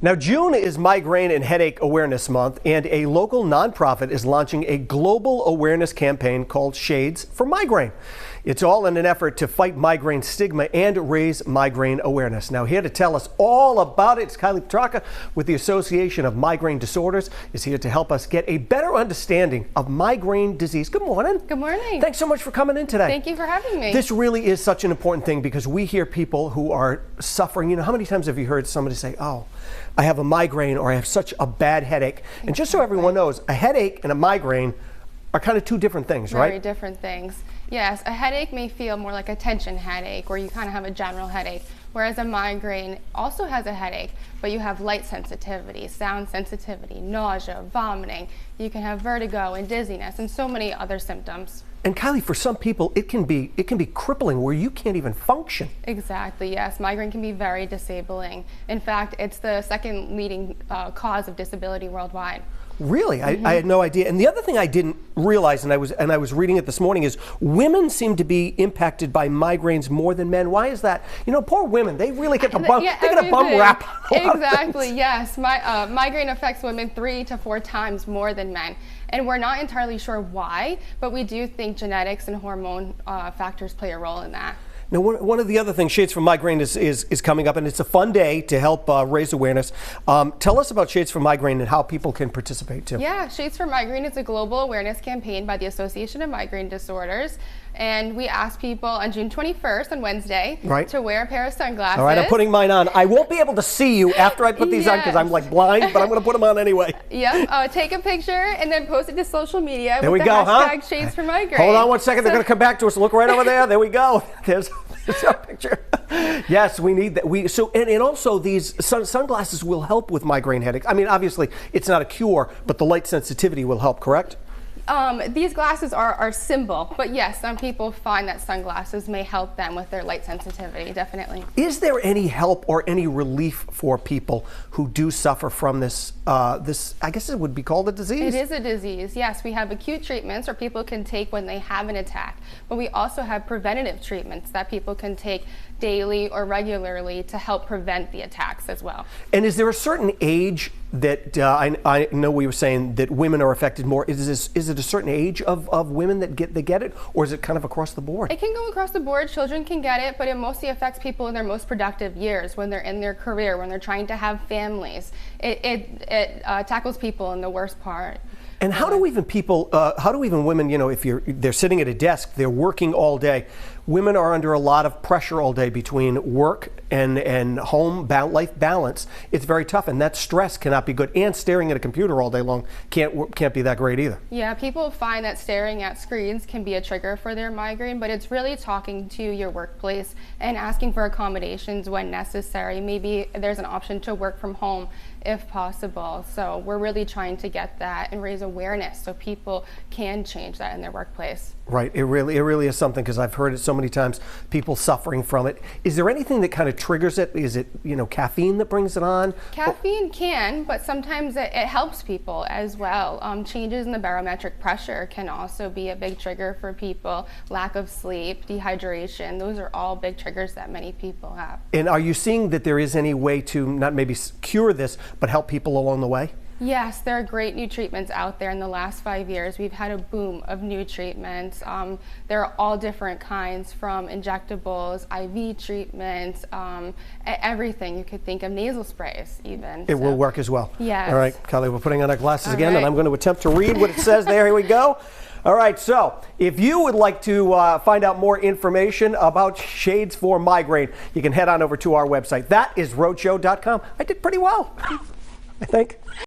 Now, June is Migraine and Headache Awareness Month, and a local nonprofit is launching a global awareness campaign called Shades for Migraine. It's all in an effort to fight migraine stigma and raise migraine awareness. Now, here to tell us all about it is Kylie Petrarca with the Association of Migraine Disorders, is here to help us get a better understanding of migraine disease. Good morning. Good morning. Thanks so much for coming in today. Thank you for having me. This really is such an important thing because we hear people who are suffering. You know, how many times have you heard somebody say, oh, I have a migraine or I have such a bad headache? And just so everyone knows, a headache and a migraine are kind of two different things, right? Very different things. Yes, a headache may feel more like a tension headache where you kind of have a general headache, whereas a migraine also has a headache, but you have light sensitivity, sound sensitivity, nausea, vomiting. You can have vertigo and dizziness and so many other symptoms. And Kylie, for some people, it can be crippling where you can't even function. Exactly, yes. Migraine can be very disabling. In fact, it's the second leading cause of disability worldwide. Really? I had no idea. And the other thing I didn't realize, and I was reading it this morning, is women seem to be impacted by migraines more than men. Why is that? You know, poor women, they really get the bum, they get a bum rap. Exactly, yes. Migraine affects women 3 to 4 times more than men. And we're not entirely sure why, but we do think genetics and hormone factors play a role in that. Now, one of the other things, Shades for Migraine is coming up, and it's a fun day to help raise awareness. Tell us about Shades for Migraine and how people can participate too. Yeah, Shades for Migraine is a global awareness campaign by the Association of Migraine Disorders. And we ask people on June 21st, on Wednesday, to wear a pair of sunglasses. All right, I'm putting mine on. I won't be able to see you after I put these on because I'm like blind, but I'm going to put them on anyway. Yep, take a picture and then post it to social media there with we the go, hashtag Shades for Migraine. Hold on one second, they're going to come back to us. Look right over there. There we go. There's our picture. Yes, we need that. And also these sunglasses will help with migraine headaches. I mean, obviously, it's not a cure, but the light sensitivity will help, correct? These glasses are simple, but yes, some people find that sunglasses may help them with their light sensitivity, definitely. Is there any help or any relief for people who do suffer from this, I guess it would be called a disease? It is a disease, yes. We have acute treatments where people can take when they have an attack, but we also have preventative treatments that people can take daily or regularly to help prevent the attacks as well. And is there a certain age that, I know we were saying that women are affected more, is it a certain age of women that get it, or is it kind of across the board? It can go across the board. Children can get it, but it mostly affects people in their most productive years, when they're in their career, when they're trying to have families. It tackles people in the worst part. And how do even women, you know, if they're sitting at a desk, they're working all day. Women are under a lot of pressure all day between work and home life balance. It's very tough, and that stress cannot be good. And staring at a computer all day long can't be that great either. Yeah, people find that staring at screens can be a trigger for their migraine, but it's really talking to your workplace and asking for accommodations when necessary. Maybe there's an option to work from home if possible. So we're really trying to get that and raise awareness so people can change that in their workplace. Right, it really is something, because I've heard it so many times, people suffering from it. Is there anything that kind of triggers it? Is it, you know, caffeine that brings it on? Caffeine can, but sometimes it helps people as well. Changes in the barometric pressure can also be a big trigger for people. Lack of sleep, dehydration, those are all big triggers that many people have. And are you seeing that there is any way to not maybe cure this, but help people along the way? Yes, there are great new treatments out there. In the last 5 years, we've had a boom of new treatments. There are all different kinds, from injectables, IV treatments, everything you could think of, nasal sprays even. It will work as well. Yes. All right, Kylie, we're putting on our glasses again, and I'm going to attempt to read what it says there. Here we go. All right, so if you would like to find out more information about Shades for Migraine, you can head on over to our website. That is roadshow.com. I did pretty well, I think.